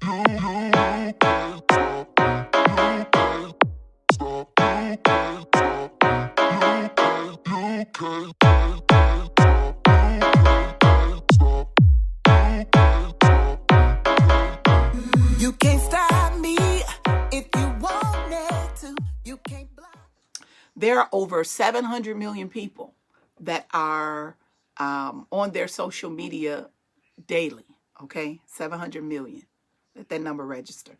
You can't stop me if you wanted to. You can't block. There are over 700 million people that are on their social media daily. Okay, 700 million. Let that number register.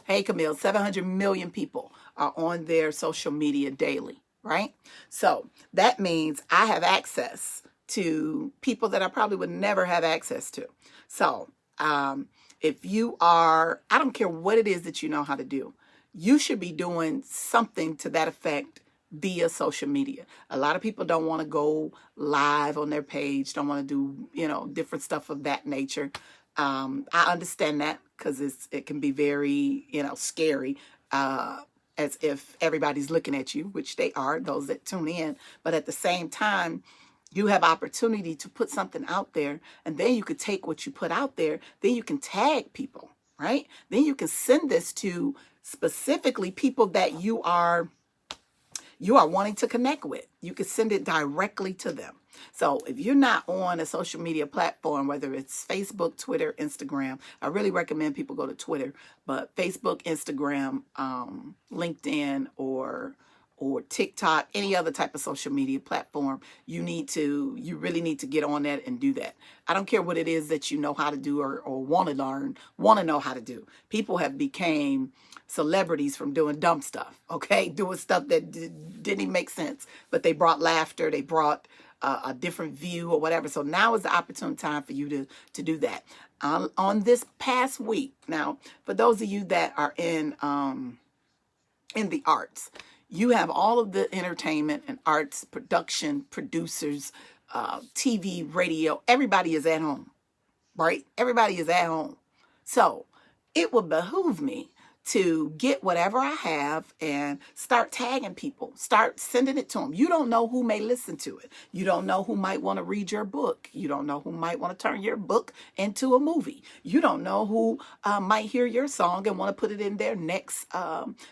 Hey, Camille, 700 million people are on their social media daily, right? So that means I have access to people that I probably would never have access to. So if you are, I don't care what it is that you know how to do, you should be doing something to that effect via social media. A lot of people don't want to go live on their page, don't want to do, different stuff of that nature. I understand that because it can be very, scary, as if everybody's looking at you, which they are, those that tune in. But at the same time, you have opportunity to put something out there, and then you could take what you put out there, then you can tag people, right? Then you can send this to specifically people that you are wanting to connect with. You can send it directly to them. So if you're not on a social media platform, whether it's Facebook, Twitter, Instagram, I really recommend people go to Twitter, but Facebook, Instagram, LinkedIn, or TikTok, any other type of social media platform, you really need to get on that and do that. I don't care what it is that you know how to do or want to learn, want to know how to do. People have became celebrities from doing dumb stuff, okay? Doing stuff that didn't even make sense, but they brought laughter, they brought a different view or whatever. So now is the opportune time for you to do that. On this past week, now, for those of you that are in the arts, you have all of the entertainment and arts production producers, TV, radio. Everybody is at home, right? Everybody is at home. So it would behoove me to get whatever I have and start tagging people, start sending it to them. You don't know who may listen to it. You don't know who might want to read your book. You don't know who might want to turn your book into a movie. You don't know who might hear your song and want to put it in their next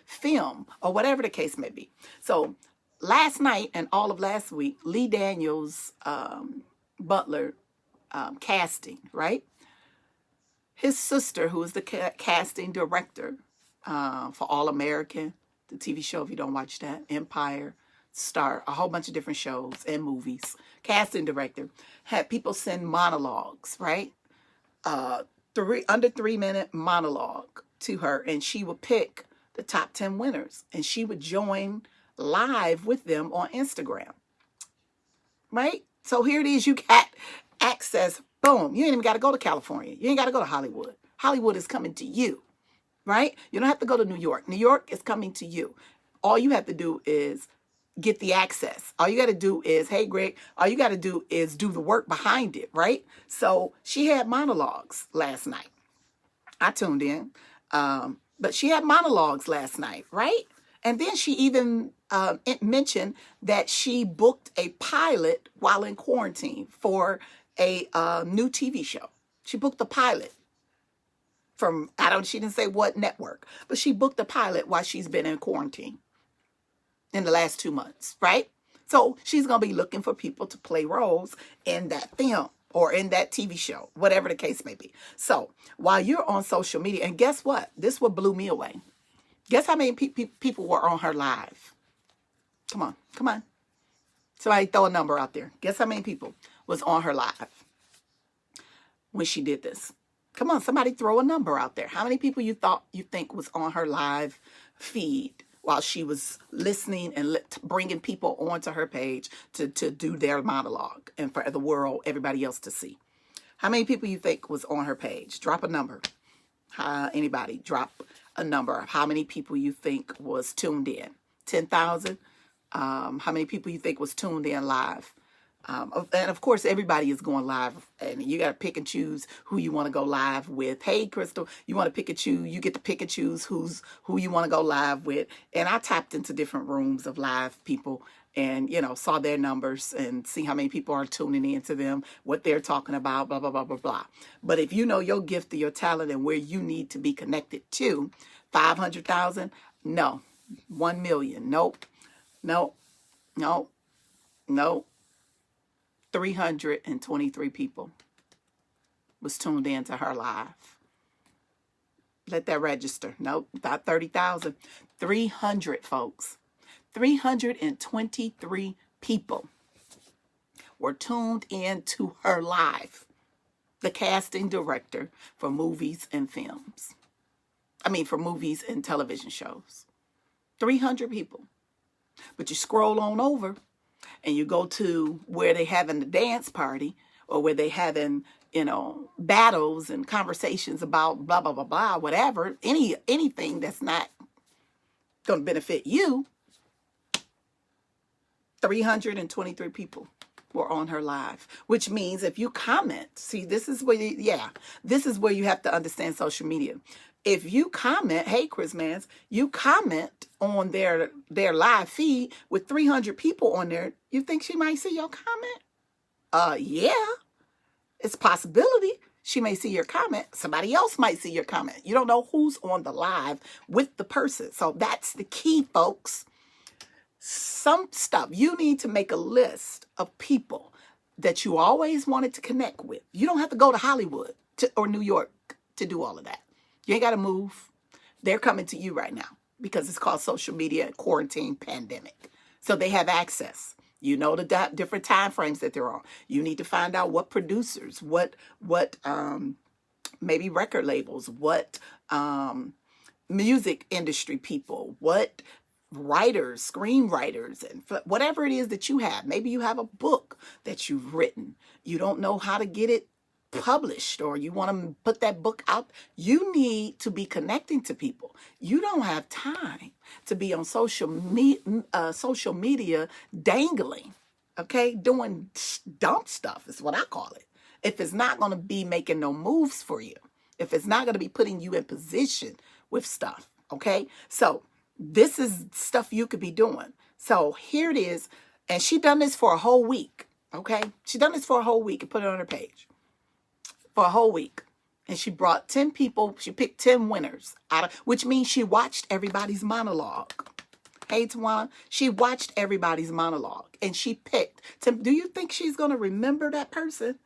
film or whatever the case may be. So last night and all of last week, Lee Daniels Butler casting, right? His sister, who is the casting director for All American, the TV show, if you don't watch that, Empire, Star, a whole bunch of different shows and movies, casting director, had people send monologues, right? Under 3 minute monologue to her, and she would pick the top 10 winners, and she would join live with them on Instagram, right? So here it is, you got access, boom. You ain't even got to go to California. You ain't got to go to Hollywood. Hollywood is coming to you, right? You don't have to go to New York. New York is coming to you. All you have to do is get the access. All you got to do is, hey, Greg, all you got to do is do the work behind it, right? So she had monologues last night. I tuned in, but she had monologues last night, right? And then she even mentioned that she booked a pilot while in quarantine for a new TV show. She booked the pilot from, she didn't say what network, but she booked the pilot while she's been in quarantine in the last 2 months, right? So she's going to be looking for people to play roles in that film or in that TV show, whatever the case may be. So while you're on social media, and guess what? This what blew me away. Guess how many people were on her live? Come on. Somebody throw a number out there. Guess how many people was on her live when she did this? Come on, somebody throw a number out there. How many people you think was on her live feed while she was listening and bringing people onto her page to do their monologue and for the world, everybody else to see? How many people you think was on her page? Drop a number. Anybody, drop a number of how many people you think was tuned in. 10,000? How many people you think was tuned in live? And of course, everybody is going live, and you got to pick and choose who you want to go live with. Hey, Crystal, you want to pick and choose. You get to pick and choose who you want to go live with. And I tapped into different rooms of live people and, you know, saw their numbers and see how many people are tuning into them, what they're talking about, blah, blah, blah, blah, blah. But if you know your gift or your talent and where you need to be connected to, 500,000, no. 1 million, nope, nope, nope, nope. 323 people was tuned in to her live. Let that register. Nope, not 30,000. 300 folks. 323 people were tuned in to her live. The casting director for movies and films. I mean, for movies and television shows. 300 people. But you scroll on over and you go to where they having the dance party, or where they having, you know, battles and conversations about blah, blah, blah, blah, whatever, anything that's not going to benefit you. 323 people were on her live, which means if you comment, see, this is where this is where you have to understand social media. If you comment, hey, Chris Mans, you comment on their live feed with 300 people on there, you think she might see your comment? Yeah, it's a possibility. She may see your comment. Somebody else might see your comment. You don't know who's on the live with the person. So that's the key, folks. Some stuff, you need to make a list of people that you always wanted to connect with. You don't have to go to Hollywood or New York to do all of that. You ain't got to move. They're coming to you right now because it's called social media and quarantine pandemic. So they have access. You know the different time frames that they're on. You need to find out what producers, what maybe record labels, what music industry people, what writers, screenwriters, and whatever it is that you have. Maybe you have a book that you've written. You don't know how to get it published, or you want to put that book out. You need to be connecting to people. You don't have time to be on social media dangling, okay, doing dumb stuff is what I call it. If it's not going to be making no moves for you, if it's not going to be putting you in position with stuff, okay? So this is stuff you could be doing. So here it is. And she done this for a whole week, okay? She done this for a whole week and put it on her page. For a whole week. And she brought 10 people. She picked 10 winners, which means she watched everybody's monologue. Hey, Tawana, she watched everybody's monologue. And she picked. Do you think she's going to remember that person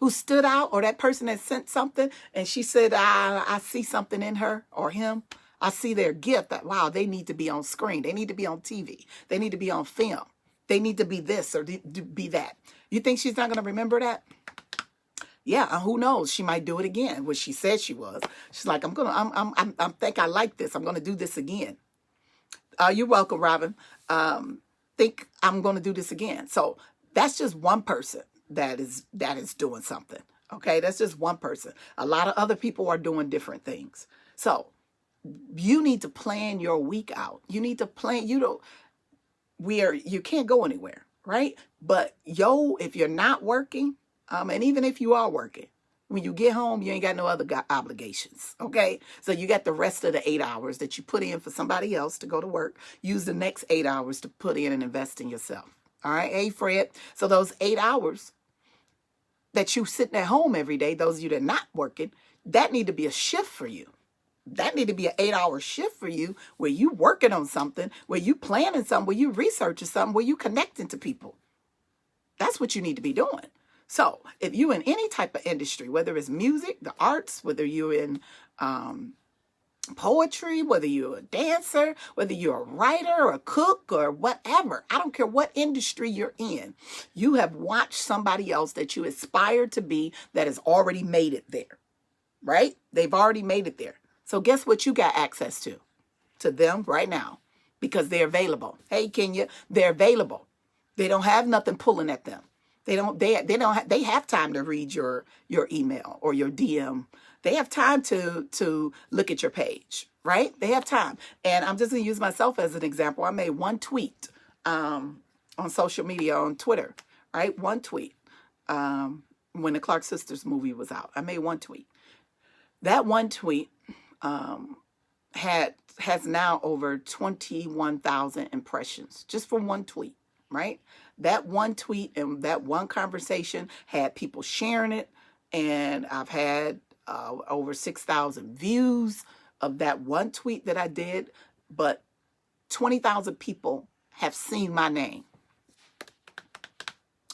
who stood out, or that person that sent something and she said, I see something in her or him? I see their gift that, wow, they need to be on screen. They need to be on TV. They need to be on film. They need to be this or be that. You think she's not going to remember that? Yeah, who knows? She might do it again, which she said she was. She's like, I think I like this. I'm going to do this again. You're welcome, Robin. Think I'm going to do this again. So that's just one person that is doing something. Okay, that's just one person. A lot of other people are doing different things. So you need to plan your week out. You need to plan. You can't go anywhere, right? But if you're not working, and even if you are working, when you get home, you ain't got no other obligations, okay? So you got the rest of the 8 hours that you put in for somebody else to go to work. Use the next 8 hours to put in and invest in yourself, all right? Hey, Fred. So those 8 hours that you sitting at home every day, those of you that are not working, that need to be a shift for you. That need to be an 8-hour shift for you, where you working on something, where you planning something, where you researching something, where you connecting to people. That's what you need to be doing. So if you're in any type of industry, whether it's music, the arts, whether you're in poetry, whether you're a dancer, whether you're a writer or a cook or whatever, I don't care what industry you're in, you have watched somebody else that you aspire to be that has already made it there, right? They've already made it there. So guess what you got access to? To them right now, because they're available. Hey, Kenya, they're available. They don't have nothing pulling at them. They have time to read your email or your DM. They have time to look at your page, right? They have time. And I'm just going to use myself as an example. I made one tweet on social media, on Twitter, right? One tweet when the Clark Sisters movie was out. I made one tweet. That one tweet has now over 21,000 impressions just from one tweet. right? That one tweet and that one conversation had people sharing it, and I've had over 6,000 views of that one tweet that I did, but 20,000 people have seen my name.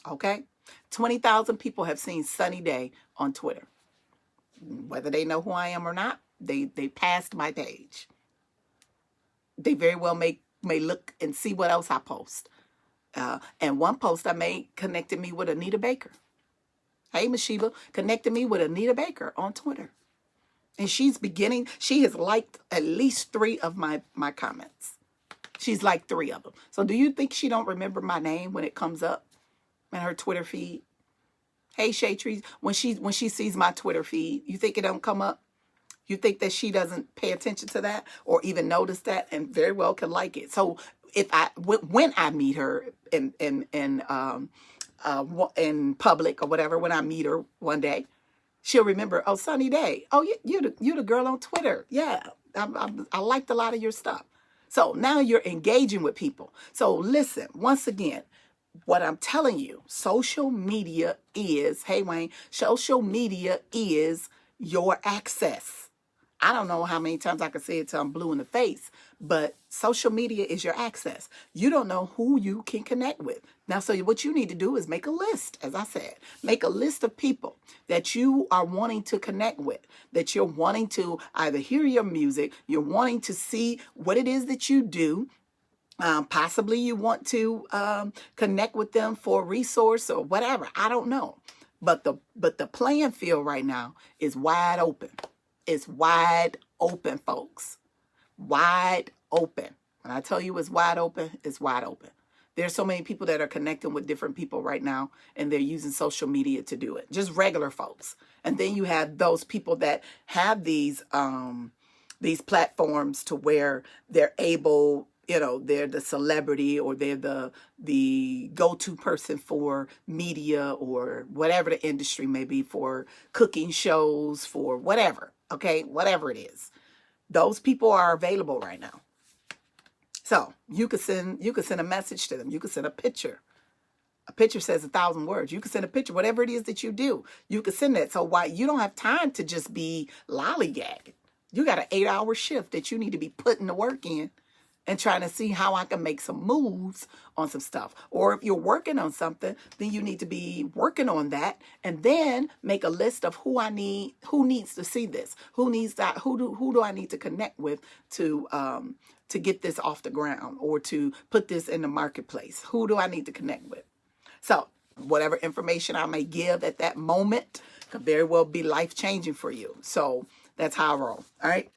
Okay? 20,000 people have seen Sunny Day on Twitter. Whether they know who I am or not, they passed my page. They very well may look and see what else I post. And one post I made connected me with Anita Baker. Hey, Mashiba, connected me with Anita Baker on Twitter. And she has liked at least 3 of my comments. She's liked 3 of them. So do you think she don't remember my name when it comes up in her Twitter feed? Hey, Shaytrees, when she sees my Twitter feed, you think it don't come up? You think that she doesn't pay attention to that or even notice that, and very well can like it. So when I meet her in public or whatever, when I meet her one day, she'll remember, oh, Sunny Day. Oh, you're the girl on Twitter. Yeah, I liked a lot of your stuff. So now you're engaging with people. So listen, once again, what I'm telling you, social media is, hey, Wayne, social media is your access. I don't know how many times I can say it till I'm blue in the face, but social media is your access. You don't know who you can connect with. Now, so what you need to do is make a list, as I said. Make a list of people that you are wanting to connect with, that you're wanting to either hear your music, you're wanting to see what it is that you do. Possibly you want to connect with them for a resource or whatever. I don't know. But the playing field right now is wide open. It's wide open, folks. Wide open. When I tell you it's wide open, it's wide open. There's so many people that are connecting with different people right now, and they're using social media to do it. Just regular folks. And then you have those people that have these platforms to where they're able, they're the celebrity, or they're the go-to person for media or whatever the industry may be, for cooking shows, for whatever. Okay, whatever it is. Those people are available right now. So you could send a message to them. You could send a picture. A picture says 1,000 words. You could send a picture, whatever it is that you do. You could send that. So why you don't have time to just be lollygagging. You got an 8-hour shift that you need to be putting the work in and trying to see how I can make some moves on some stuff. Or if you're working on something, then you need to be working on that, and then make a list of who needs to see this, who do I need to connect with to get this off the ground, or to put this in the marketplace. Who do I need to connect with? So whatever information I may give at that moment could very well be life-changing for you. So that's how I roll. All right.